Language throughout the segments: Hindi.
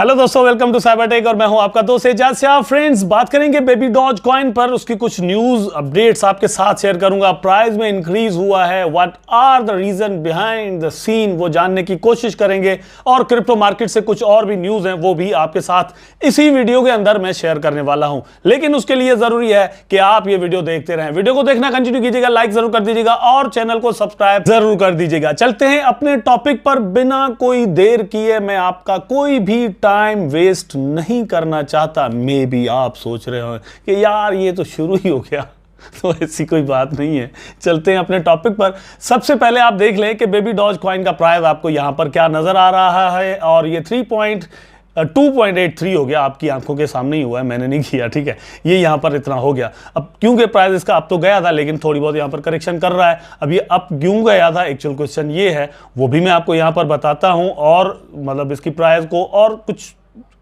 हेलो दोस्तों, वेलकम टू साइबरटेक और मैं हूं आपका दोस्त एजाज शाह। फ्रेंड्स, बात करेंगे बेबी डॉज कॉइन पर। उसकी कुछ न्यूज अपडेट्स आपके साथ शेयर करूंगा। प्राइस में इंक्रीज हुआ है, what are the reason behind the scene, वो जानने की कोशिश करेंगे। और क्रिप्टो मार्केट से कुछ और भी न्यूज हैं, वो भी आपके साथ इसी वीडियो के अंदर मैं शेयर करने वाला हूं। लेकिन उसके लिए जरूरी है कि आप ये वीडियो देखते रहें। वीडियो को देखना कंटिन्यू कीजिएगा, लाइक जरूर कर दीजिएगा और चैनल को सब्सक्राइब जरूर कर दीजिएगा। चलते हैं अपने टॉपिक पर। बिना कोई देर किए मैं आपका कोई भी टाइम वेस्ट नहीं करना चाहता। मे बी आप सोच रहे हो कि यार ये तो शुरू ही हो गया, तो ऐसी कोई बात नहीं है। चलते हैं अपने टॉपिक पर। सबसे पहले आप देख लें कि बेबी डॉज कॉइन का प्राइस आपको यहां पर क्या नजर आ रहा है। और ये 2.83 हो गया, आपकी आंखों के सामने ही हुआ है, मैंने नहीं किया, ठीक है। ये यहां पर इतना हो गया। अब क्योंकि प्राइस इसका अब तो गया था, लेकिन थोड़ी बहुत यहां पर करेक्शन कर रहा है। अब ये अप क्यों गया था, एक्चुअल क्वेश्चन ये है, वो भी मैं आपको यहां पर बताता हूं। और मतलब इसकी प्राइस को और कुछ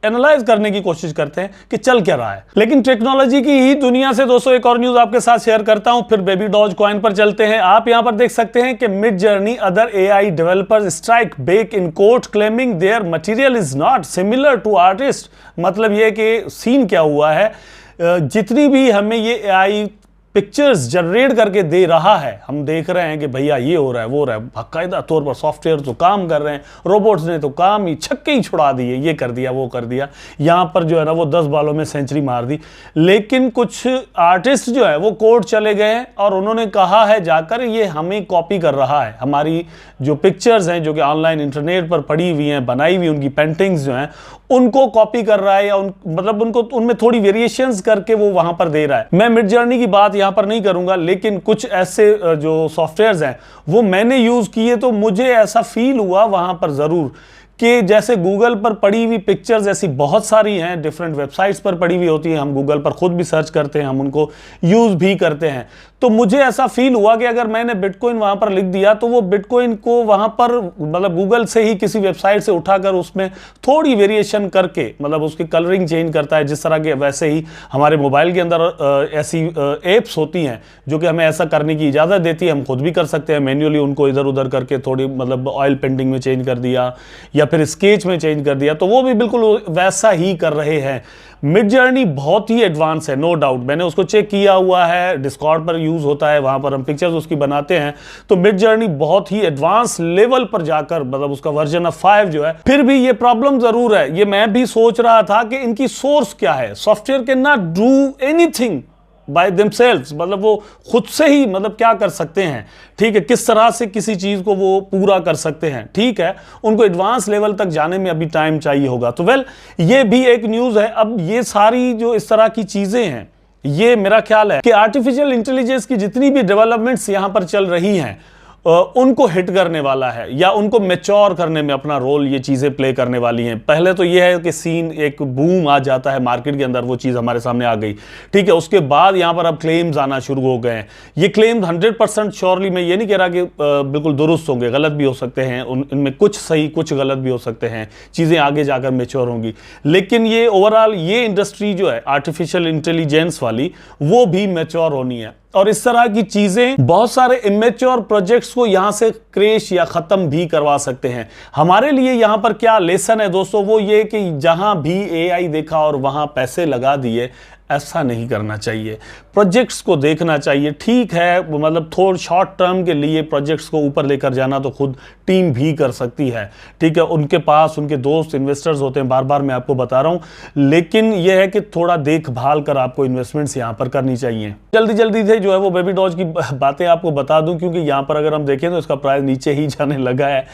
एनालाइज करने की कोशिश करते हैं कि चल क्या रहा है। लेकिन टेक्नोलॉजी की ही दुनिया से दोस्तों एक और न्यूज आपके साथ शेयर करता हूं, फिर बेबी डॉज कॉइन पर चलते हैं। आप यहां पर देख सकते हैं कि Midjourney other AI developers strike back in court claiming their material is not similar to artist. मतलब यह कि सीन क्या हुआ है, जितनी भी हमें ये एआई पिक्चर्स जनरेट करके दे रहा है, हम देख रहे हैं कि भैया ये हो रहा है, वो हो रहा है, बाकायदा तौर पर सॉफ्टवेयर तो काम कर रहे हैं, रोबोट्स ने तो काम ही छक्के ही छुड़ा दिए, ये कर दिया वो कर दिया, यहाँ पर जो है ना वो 10 बालों में सेंचुरी मार दी। लेकिन कुछ आर्टिस्ट जो है वो कोर्ट चले गए हैं और उन्होंने कहा है जाकर ये हमें कॉपी कर रहा है। हमारी जो पिक्चर्स हैं जो कि ऑनलाइन इंटरनेट पर पड़ी हुई हैं, बनाई हुई उनकी पेंटिंग्स जो हैं, उनको कॉपी कर रहा है या मतलब उनको उनमें थोड़ी वेरिएशंस करके वो वहां पर दे रहा है। मैं मिड जर्नी की बात यहां पर नहीं करूंगा, लेकिन कुछ ऐसे जो सॉफ्टवेयर्स हैं वो मैंने यूज किए, तो मुझे ऐसा फील हुआ वहां पर जरूर कि जैसे गूगल पर पड़ी हुई पिक्चर्स ऐसी बहुत सारी हैं, डिफरेंट वेबसाइट्स पर पड़ी हुई होती हैं, हम गूगल पर खुद भी सर्च करते हैं, हम उनको यूज भी करते हैं। तो मुझे ऐसा फील हुआ कि अगर मैंने बिटकॉइन वहां पर लिख दिया तो वो बिटकॉइन को वहां पर मतलब गूगल से ही किसी वेबसाइट से उठाकर उसमें थोड़ी वेरिएशन करके, मतलब उसकी कलरिंग चेंज करता है जिस तरह के, वैसे ही हमारे मोबाइल के अंदर ऐसी एप्स होती हैं जो कि हमें ऐसा करने की इजाजत देती है। हम खुद भी कर सकते हैं मैन्युअली उनको इधर उधर करके, थोड़ी मतलब ऑयल पेंटिंग में चेंज कर दिया या फिर स्केच में चेंज कर दिया, तो वो भी बिल्कुल वैसा ही कर रहे हैं। मिड जर्नी बहुत ही एडवांस है, नो डाउट। मैंने उसको चेक किया हुआ है, डिस्कॉर्ड पर यूज होता है, वहां पर हम पिक्चर्स उसकी बनाते हैं। तो मिड जर्नी बहुत ही एडवांस लेवल पर जाकर, मतलब उसका वर्जन ऑफ 5 जो है, फिर भी ये प्रॉब्लम जरूर है। ये मैं भी सोच रहा था कि इनकी सोर्स क्या है। Software can not do anything by themselves, मतलब वो खुद से ही मतलब क्या कर सकते हैं, ठीक है, किस तरह से किसी चीज को वो पूरा कर सकते हैं, ठीक है। उनको एडवांस लेवल तक जाने में अभी टाइम चाहिए होगा। तो वेल, ये भी एक न्यूज है। अब ये सारी जो इस तरह की चीजें हैं, ये मेरा ख्याल है कि आर्टिफिशियल इंटेलिजेंस की जितनी भी डेवलपमेंट्स यहां पर चल रही हैं, उनको हिट करने वाला है या उनको मैच्योर करने में अपना रोल ये चीजें प्ले करने वाली हैं। पहले तो ये है कि सीन एक बूम आ जाता है मार्केट के अंदर, वो चीज हमारे सामने आ गई, ठीक है। उसके बाद यहां पर अब क्लेम्स आना शुरू हो गए हैं। ये क्लेम्स 100% श्योरली, मैं ये नहीं कह रहा कि बिल्कुल दुरुस्त होंगे, गलत भी हो सकते हैं, इनमें कुछ सही कुछ गलत भी हो सकते हैं, चीजें आगे जाकर मैच्योर होंगी। लेकिन ये ओवरऑल ये इंडस्ट्री जो है आर्टिफिशियल इंटेलिजेंस वाली, वो भी मैच्योर होनी है। और इस तरह की चीजें बहुत सारे इमेच्योर प्रोजेक्ट्स को यहां से क्रैश या खत्म भी करवा सकते हैं। हमारे लिए यहां पर क्या लेसन है दोस्तों, वो ये कि जहां भी एआई देखा और वहां पैसे लगा दिए, ऐसा नहीं करना चाहिए। प्रोजेक्ट्स को देखना चाहिए, ठीक है, मतलब थोड़ा शॉर्ट टर्म के लिए प्रोजेक्ट्स को ऊपर लेकर जाना तो खुद टीम भी कर सकती है, ठीक है। उनके पास उनके दोस्त इन्वेस्टर्स होते हैं, बार बार मैं आपको बता रहा हूं। लेकिन यह है कि थोड़ा देखभाल कर आपको इन्वेस्टमेंट्स यहां पर करनी चाहिए। जल्दी जल्दी से जो है वो बेबी डॉज की बातें आपको बता दूं, क्योंकि यहां पर अगर हम देखें तो इसका प्राइस नीचे ही जाने लगा है।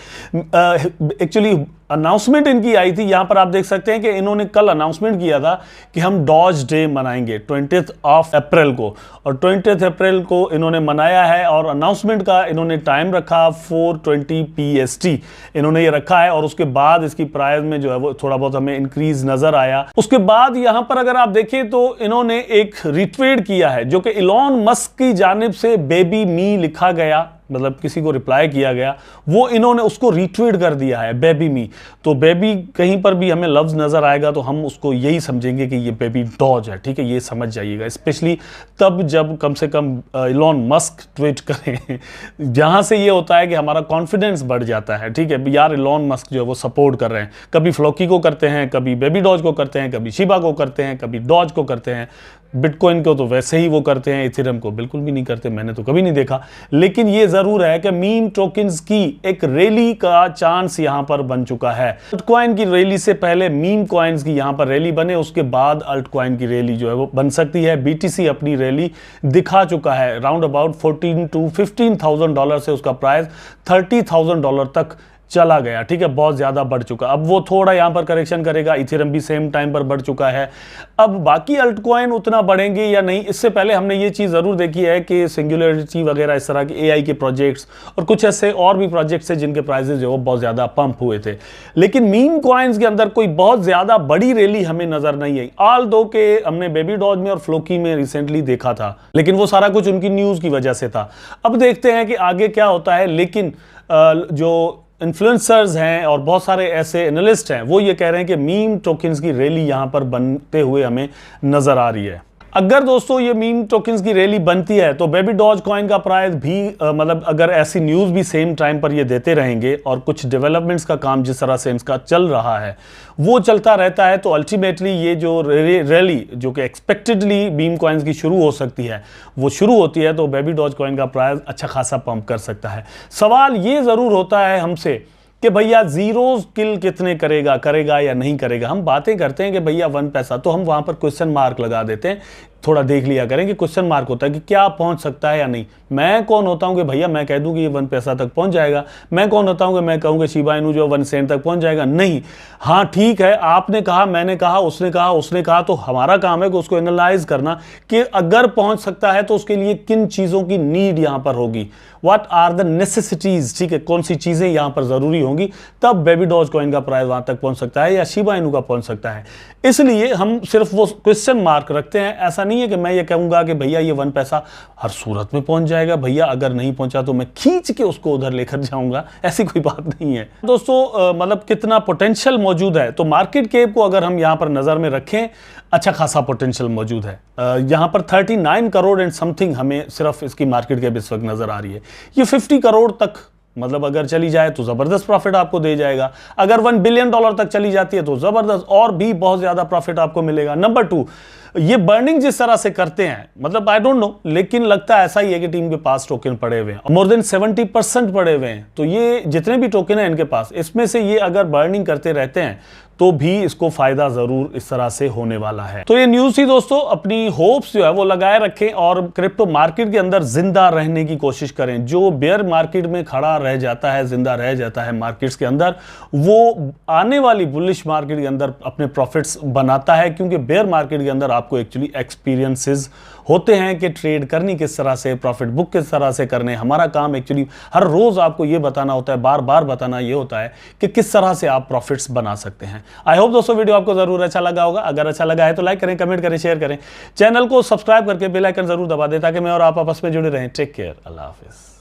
एक्चुअली अनाउंसमेंट इनकी आई थी, यहां पर आप देख सकते हैं कि इन्होंने कल अनाउंसमेंट किया था कि हम डॉज डे मनाएंगे 20 अप्रैल को, और 20 अप्रैल को इन्होंने मनाया है। और अनाउंसमेंट का इन्होंने टाइम रखा 4:20 PST इन्होंने ये रखा है। और उसके बाद इसकी प्राइस में जो है वो थोड़ा बहुत हमें इंक्रीज नजर आया। उसके बाद यहां पर अगर आप देखें तो इन्होंने एक रिट्वीट किया है जो कि इलॉन मस्क की जानिब से बेबी मी लिखा गया, मतलब किसी को रिप्लाई किया गया, वो इन्होंने उसको रीट्वीट कर दिया है, बेबी मी। तो बेबी कहीं पर भी हमें लफ्ज़ नज़र आएगा तो हम उसको यही समझेंगे कि ये बेबी डॉज है, ठीक है, ये समझ जाइएगा। स्पेशली तब जब कम से कम इलॉन मस्क ट्वीट करें, जहाँ से ये होता है कि हमारा कॉन्फिडेंस बढ़ जाता है, ठीक है। यार इलॉन मस्क जो है वो सपोर्ट कर रहे हैं, कभी फ्लोकी को करते हैं, कभी बेबी डॉज को करते हैं, कभी शिबा को करते हैं, कभी डॉज को करते हैं, बिटकॉइन को तो वैसे ही वो करते हैं, इथेरियम को बिल्कुल भी नहीं करते, मैंने तो कभी नहीं देखा। लेकिन ये जरूर है कि मीम टोकन्स की एक रैली का चांस यहां पर बन चुका है। अल्टकॉइन की रैली से पहले मीम कॉइन्स की यहां पर रैली बने, उसके बाद अल्टकॉइन की रैली जो है वो बन सकती है। बीटीसी अपनी रैली दिखा चुका है, राउंड अबाउट 14 to 15,000 डॉलर से उसका प्राइस $30,000 तक चला गया, ठीक है, बहुत ज़्यादा बढ़ चुका। अब वो थोड़ा यहाँ पर करेक्शन करेगा, इथेरियम भी सेम टाइम पर बढ़ चुका है। अब बाकी अल्टकॉइन उतना बढ़ेंगे या नहीं, इससे पहले हमने ये चीज़ ज़रूर देखी है कि सिंगुलैरिटी वगैरह इस तरह के एआई के प्रोजेक्ट्स और कुछ ऐसे और भी प्रोजेक्ट्स है जिनके प्राइजेज जो वो बहुत ज़्यादा पंप हुए थे। लेकिन मीम कॉइन्स के अंदर कोई बहुत ज़्यादा बड़ी रैली हमें नज़र नहीं आई, ऑल दो के हमने बेबी डॉज में और फ्लोकी में रिसेंटली देखा था, लेकिन वो सारा कुछ उनकी न्यूज़ की वजह से था। अब देखते हैं कि आगे क्या होता है। लेकिन जो इन्फ्लुएंसर्स हैं और बहुत सारे ऐसे एनालिस्ट हैं, वो ये कह रहे हैं कि मीम टोकन्स की रैली यहां पर बनते हुए हमें नजर आ रही है। अगर दोस्तों ये मीम टोकन्स की रैली बनती है तो बेबी डॉज कॉइन का प्राइस भी मतलब अगर ऐसी न्यूज़ भी सेम टाइम पर ये देते रहेंगे और कुछ डेवलपमेंट्स का काम जिस तरह से इनका चल रहा है वो चलता रहता है, तो अल्टीमेटली ये जो रैली जो कि एक्सपेक्टेडली मीम कॉइन्स की शुरू हो सकती है वो शुरू होती है, तो बेबी डॉज कॉइन का प्राइस अच्छा खासा पंप कर सकता है। सवाल ये ज़रूर होता है हमसे कि भैया जीरो किल कितने करेगा या नहीं करेगा। हम बातें करते हैं कि भैया 1 पैसा, तो हम वहां पर क्वेश्चन मार्क लगा देते हैं। थोड़ा देख लिया करें कि क्वेश्चन मार्क होता है कि क्या पहुंच सकता है या नहीं। मैं कौन होता हूं कि भैया मैं कह दूं कि ये 1 पैसा तक पहुंच जाएगा। मैं कौन होता हूं कि मैं कहूं कि शिबा इनू जो 1 सेंट तक पहुंच जाएगा। नहीं, हाँ ठीक है, आपने कहा, मैंने कहा, उसने कहा, तो हमारा काम है कि उसको एनालाइज करना कि अगर पहुंच सकता है तो उसके लिए किन चीजों की नीड यहां पर होगी, व्हाट आर द नेसेसिटीज, ठीक है, कौन सी चीजें यहां पर जरूरी होंगी, तब बेबी डॉज कॉइन का प्राइस वहां तक पहुंच सकता है या शिबा इनू का पहुंच सकता है। इसलिए हम सिर्फ वो क्वेश्चन मार्क रखते हैं। ऐसा नहीं है कि मैं ये कहूंगा कि भैया ये 1 पैसा हर सूरत में पहुंच जाएगा, भैया अगर नहीं पहुंचा तो मैं खींच के उसको उधर लेकर जाऊंगा, ऐसी कोई बात नहीं है दोस्तों। मतलब कितना पोटेंशियल मौजूद है, तो मार्केट कैप को अगर हम यहां पर नजर में रखें, अच्छा खासा पोटेंशियल मौजूद है। यहां पर 39 करोड़ एंड समथिंग हमें सिर्फ इसकी मार्केट कैप इस वक्त नजर आ रही है। ये 50 करोड़ तक मतलब अगर चली जाए तो जबरदस्त प्रॉफिट आपको दे जाएगा। अगर $1 बिलियन तक चली जाती है तो जबरदस्त और भी बहुत ज्यादा प्रॉफिट आपको मिलेगा। नंबर 2, ये बर्निंग जिस तरह से करते हैं, मतलब आई डोंट नो, लेकिन लगता ऐसा ही है कि टीम के पास टोकन पड़े हुए हैं, मोर देन 70% पड़े हुए हैं। तो ये जितने भी टोकन है इनके पास, इसमें से ये अगर बर्निंग करते रहते हैं तो भी इसको फायदा जरूर इस तरह से होने वाला है। तो ये न्यूज़ थी दोस्तों, अपनी होप्स जो है वो लगाए रखें और क्रिप्टो मार्केट के अंदर जिंदा रहने की कोशिश करें। जो बेयर मार्केट में खड़ा रह जाता है, जिंदा रह जाता है मार्केट्स के अंदर, वो आने वाली बुलिश मार्केट के अंदर अपने प्रॉफिट्स बनाता है, क्योंकि बेयर मार्केट के अंदर आपको एक्चुअली एक्सपीरियंसेस होते हैं कि ट्रेड करनी किस तरह से, प्रॉफिट बुक किस तरह से करने। हमारा काम एक्चुअली हर रोज आपको ये बताना होता है, बार बार बताना ये होता है कि किस तरह से आप प्रॉफिट्स बना सकते हैं। आई होप दोस्तों वीडियो आपको जरूर अच्छा लगा होगा। अगर अच्छा लगा है तो लाइक करें, कमेंट करें, शेयर करें, चैनल को सब्सक्राइब करके बेल आइकन जरूर दबा दें ताकि मैं और आप आपस में जुड़े रहें। टेक केयर, अल्लाह हाफिज।